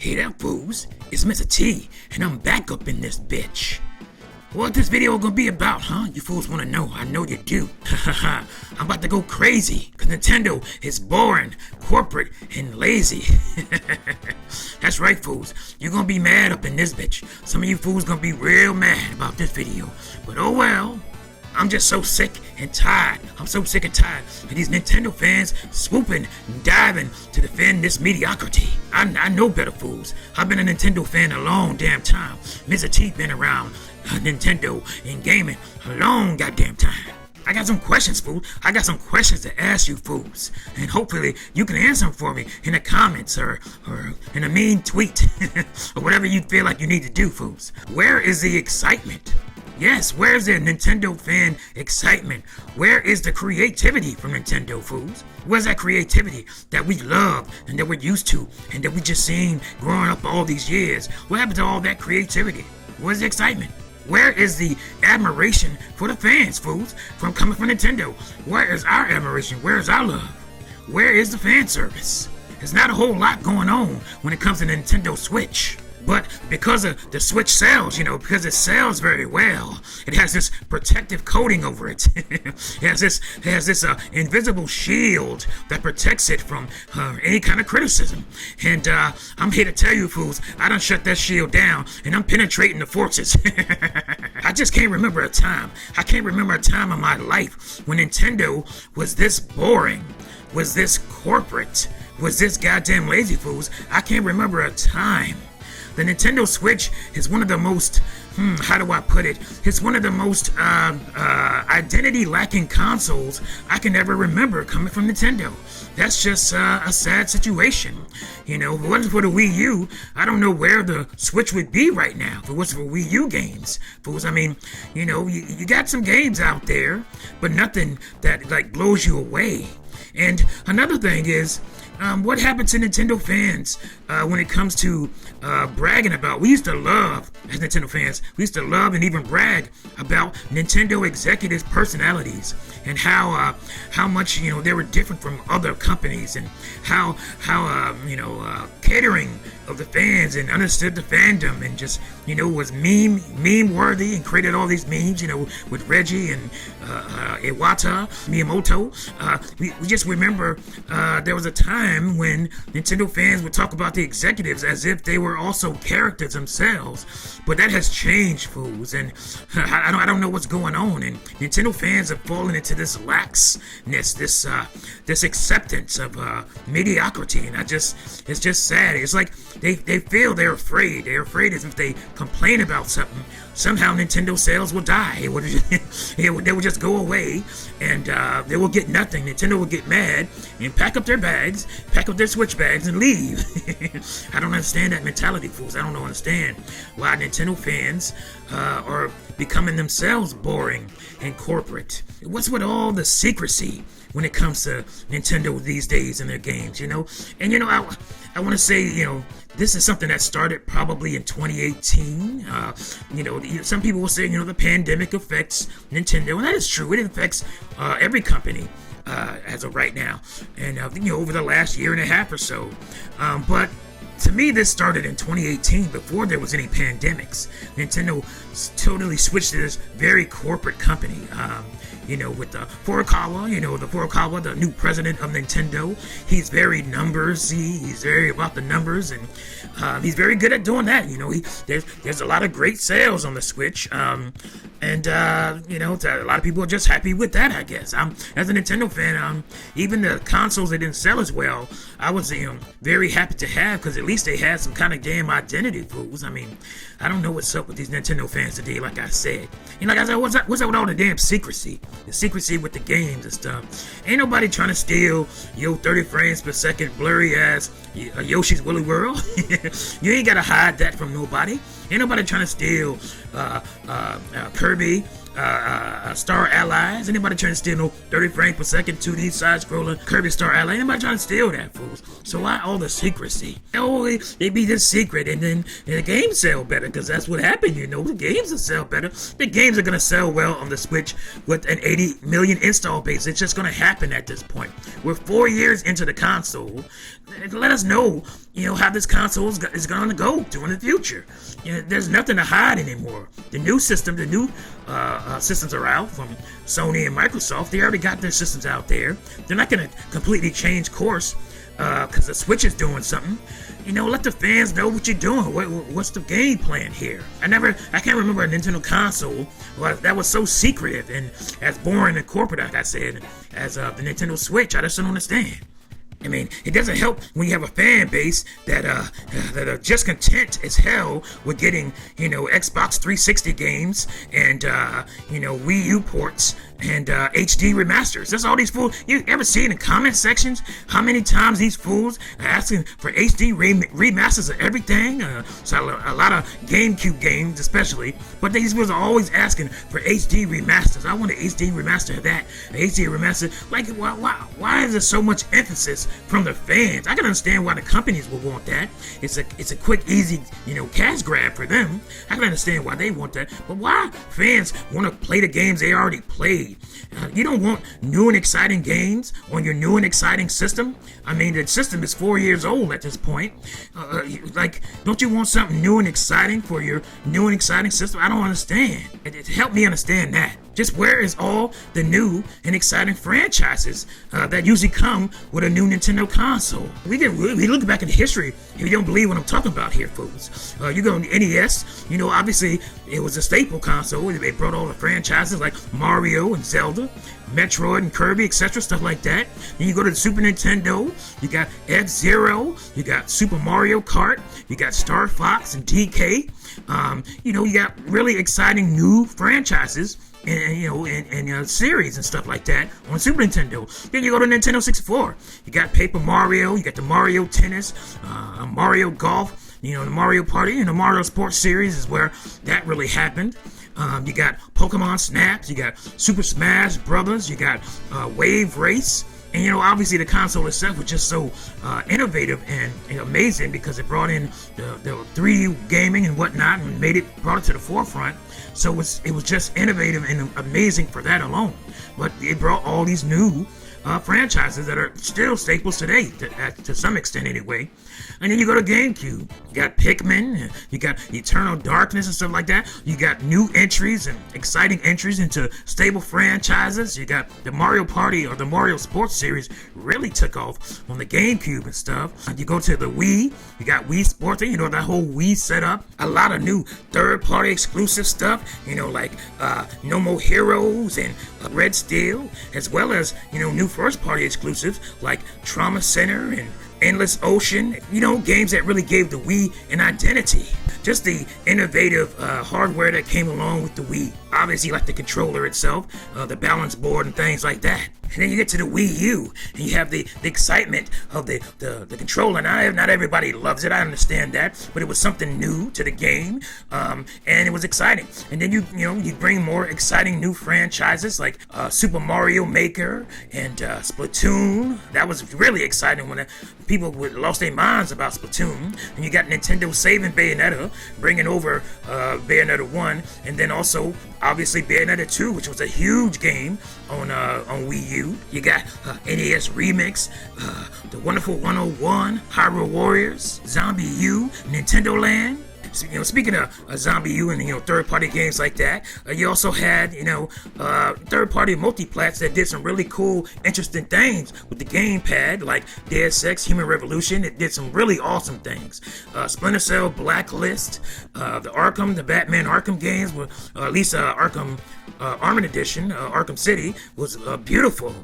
Hey there, fools. It's Mizzah Tee, and I'm back up in this bitch. What this video gonna be about, huh? You fools wanna know? I know you do. I'm about to go crazy, cause Nintendo is boring, corporate, and lazy. That's right, fools. You're gonna be mad up in this bitch. Some of you fools gonna be real mad about this video. But oh well. I'm just so sick and tired. I'm so sick and tired of these Nintendo fans swooping and diving to defend this mediocrity. I know better, fools. I've been a Nintendo fan a long damn time. Mizzah Tee been around Nintendo and gaming a long goddamn time. I got some questions, fools. I got some questions to ask you, fools. And hopefully you can answer them for me in the comments or in a mean tweet or whatever you feel like you need to do, fools. Where is the excitement? Yes, where's the Nintendo fan excitement? Where is the creativity from Nintendo, fools? Where's that creativity that we love and that we're used to and that we just seen growing up all these years? What happened to all that creativity? Where's the excitement? Where is the admiration for the fans, fools, coming from Nintendo? Where is our admiration? Where is our love? Where is the fan service? There's not a whole lot going on when it comes to Nintendo Switch. But because of the Switch sells, because it sells very well, it has this protective coating over it. It has this invisible shield that protects it from any kind of criticism. And I'm here to tell you, fools, I done shut that shield down, and I'm penetrating the forces. I just can't remember a time. I can't remember a time in my life when Nintendo was this boring, was this corporate, was this goddamn lazy, fools. I can't remember a time. The Nintendo Switch is one of the most, how do I put it? It's one of the most identity-lacking consoles I can ever remember coming from Nintendo. That's just a sad situation. If it wasn't for the Wii U, I don't know where the Switch would be right now. If it wasn't for Wii U games, fools. I mean, you got some games out there, but nothing that like blows you away. And another thing is, what happened to Nintendo fans when it comes to bragging about? We used to love, as Nintendo fans, we used to love and even brag about Nintendo executives' personalities and how much they were different from other companies, and how catering of the fans and understood the fandom and just was meme worthy and created all these memes with Reggie and Iwata Miyamoto. We just remember there was a time when Nintendo fans would talk about the executives as if they were also characters themselves, but that has changed, fools, and I don't know what's going on, and Nintendo fans have fallen into this laxness, this acceptance of mediocrity, and it's just sad. It's like they feel they're afraid as if they complain about something, somehow Nintendo sales will die. They will just go away, and they will get nothing. Nintendo will get mad and pack up their bags, pack up their Switch bags, and leave. I don't understand that mentality, fools. I don't understand why Nintendo fans are becoming themselves boring and corporate. What's with all the secrecy when it comes to Nintendo these days in their games, And I want to say, this is something that started probably in 2018. Some people will say, the pandemic affects Nintendo, and that is true. It affects every company as of right now, and over the last year and a half or so. But to me, this started in 2018, before there was any pandemics. Nintendo totally switched to this very corporate company. With the Furukawa, the new president of Nintendo. He's very numbersy. He's very about the numbers, and he's very good at doing that. There's a lot of great sales on the Switch, and a lot of people are just happy with that, I guess. As a Nintendo fan, even the consoles that didn't sell as well, I was very happy to have, because at least they had some kind of damn identity, fools. I mean, I don't know what's up with these Nintendo fans today, like I said. Like I said, what's up with all the damn secrecy? The secrecy with the games and stuff. Ain't nobody trying to steal your 30 frames per second blurry ass Yoshi's Woolly World. You ain't gotta hide that from nobody. Ain't nobody trying to steal Kirby Star Allies. Anybody trying to steal no 30 frames per second 2D side-scroller Kirby Star Allies? Anybody trying to steal that, fools? So why all the secrecy? They be this secret, and then the games sell better, because that's what happened, The games will sell better. The games are gonna sell well on the Switch with an 80 million install base. It's just gonna happen at this point. We're 4 years into the console. Let us know how this console is going to go in the future. There's nothing to hide anymore. The new systems are out from Sony and Microsoft. They already got their systems out there. They're not going to completely change course because the Switch is doing something. Let the fans know what you're doing. What's the game plan here? I can't remember a Nintendo console that was so secretive and as boring and corporate, like I said, as the Nintendo Switch. I just don't understand. I mean, it doesn't help when you have a fan base that are just content as hell with getting, Xbox 360 games and, Wii U ports and HD remasters. That's all these fools. You ever see in the comment sections how many times these fools are asking for HD remasters of everything? So a lot of GameCube games especially, but these fools are always asking for HD remasters. I want an HD remaster of that, an HD remaster. Like, why is there so much emphasis from the fans? I can understand why the companies would want that. It's a quick, easy, cash grab for them. I can understand why they want that. But why fans want to play the games they already played? You don't want new and exciting games on your new and exciting system? I mean, the system is 4 years old at this point. Don't you want something new and exciting for your new and exciting system? I don't understand. Help me understand that. Just where is all the new and exciting franchises that usually come with a new Nintendo console? We look back in history, if you don't believe what I'm talking about here, folks. You go on the NES, obviously it was a staple console. They brought all the franchises like Mario and Zelda, Metroid and Kirby, etc., stuff like that. Then you go to the Super Nintendo, you got F-Zero, you got Super Mario Kart, you got Star Fox and DK. You got really exciting new franchises and series and stuff like that on Super Nintendo. Then you go to Nintendo 64. You got Paper Mario, you got the Mario Tennis, Mario Golf, the Mario Party, and the Mario Sports series is where that really happened. You got Pokemon Snaps, you got Super Smash Brothers, you got Wave Race. And obviously the console itself was just so innovative and amazing because it brought in the 3D gaming and whatnot and brought it to the forefront. So it was just innovative and amazing for that alone. But it brought all these new franchises that are still staples today, to some extent anyway. And then you go to GameCube. You got Pikmin, you got Eternal Darkness and stuff like that. You got new entries and exciting entries into stable franchises. You got the Mario Party or the Mario Sports series really took off on the GameCube and stuff. And you go to the Wii, you got Wii Sports, that whole Wii setup. A lot of new third-party exclusive stuff, like No More Heroes and Red Steel, as well as, new first-party exclusives like Trauma Center and Endless Ocean, games that really gave the Wii an identity. Just the innovative hardware that came along with the Wii. Obviously, like the controller itself, the balance board and things like that. And then you get to the Wii U, and you have the excitement of the controller. Not everybody loves it, I understand that, but it was something new to the game, and it was exciting. And then you bring more exciting new franchises like Super Mario Maker and Splatoon. That was really exciting when people lost their minds about Splatoon. And you got Nintendo saving Bayonetta, bringing over Bayonetta 1, and then also obviously Bayonetta 2, which was a huge game on Wii U. You got NES Remix, The Wonderful 101, Hyrule Warriors, Zombie U, Nintendo Land. So, speaking of Zombie U and third-party games like that, you also had third-party multiplats that did some really cool, interesting things with the gamepad, like Deus Ex: Human Revolution. It did some really awesome things. Splinter Cell Blacklist, the Batman Arkham games, were at least Arkham Armored Edition, Arkham City, was beautiful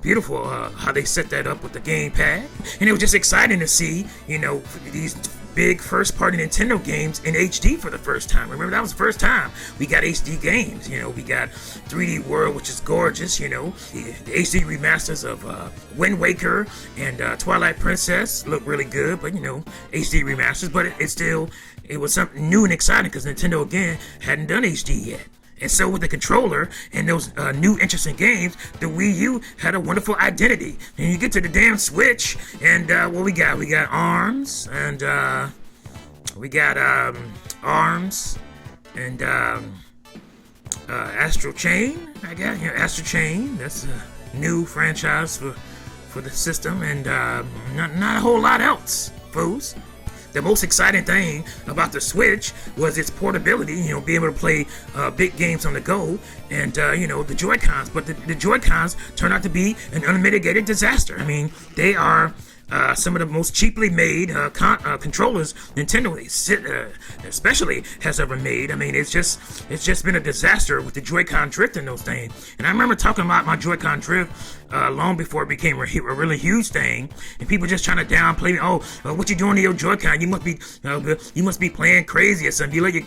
how they set that up with the gamepad, and it was just exciting to see these big first-party Nintendo games in HD for the first time. Remember, that was the first time we got HD games. We got 3D World, which is gorgeous. The HD remasters of Wind Waker and Twilight Princess look really good, but HD remasters. But it was something new and exciting because Nintendo again hadn't done HD yet. And so with the controller and those new interesting games, the Wii U had a wonderful identity. And you get to the damn Switch, and what we got? We got ARMS, and Astral Chain, I guess. Astral Chain, that's a new franchise for the system, and not a whole lot else, fools. the most exciting thing about the Switch was its portability, being able to play big games on the go, and the Joy-Cons. But the Joy-Cons turned out to be an unmitigated disaster. I mean, they are some of the most cheaply made controllers Nintendo especially has ever made. I mean, it's just been a disaster with the Joy-Con drift and those things. And I remember talking about my Joy-Con drift long before it became a really huge thing, and people just trying to downplay me. Oh, what you doing to your Joy-Con? You must be playing crazy or something. You let your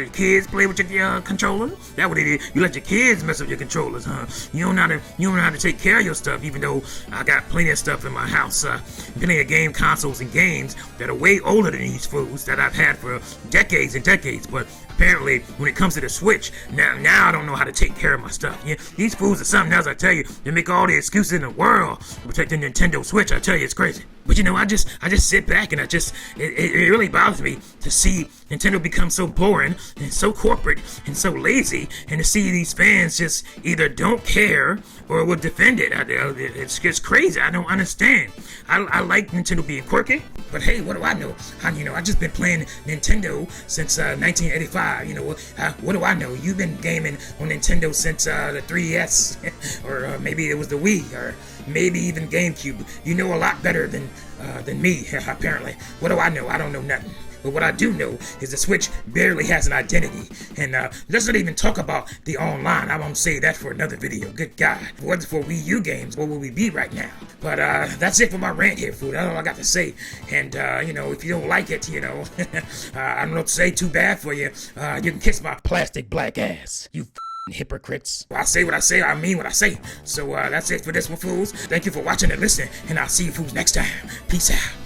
kids play with your controllers? That what it is. You let your kids mess with your controllers, huh? You don't know how to take care of your stuff. Even though I got plenty of stuff in my house, plenty of game consoles and games that are way older than these fools that I've had for decades and decades. But apparently, when it comes to the Switch, now I don't know how to take care of my stuff. Yeah, these fools are something else. I tell you, they make all the excuses in the world to protect the Nintendo Switch. I tell you, it's crazy. But I just sit back and it really bothers me to see Nintendo become so boring and so corporate and so lazy, and to see these fans just either don't care or will defend it. It's just crazy. I don't understand. I like Nintendo being quirky, but hey, what do I know? I just been playing Nintendo since 1985. What do I know? You've been gaming on Nintendo since the 3DS, or maybe it was the Wii, or maybe even GameCube. You know a lot better than me, apparently. What do I know? I don't know nothing. But what I do know is the Switch barely has an identity. And let's not even talk about the online. I won't say that for another video. Good God. If it wasn't for Wii U games, where would we be right now? But that's it for my rant here, food. That's all I got to say. And, if you don't like it, I don't know what to say. Too bad for you. You can kiss my plastic black ass. You hypocrites. I say what I say, I mean what I say. So that's it for this one, fools. Thank you for watching and listening, and I'll see you fools next time. Peace out.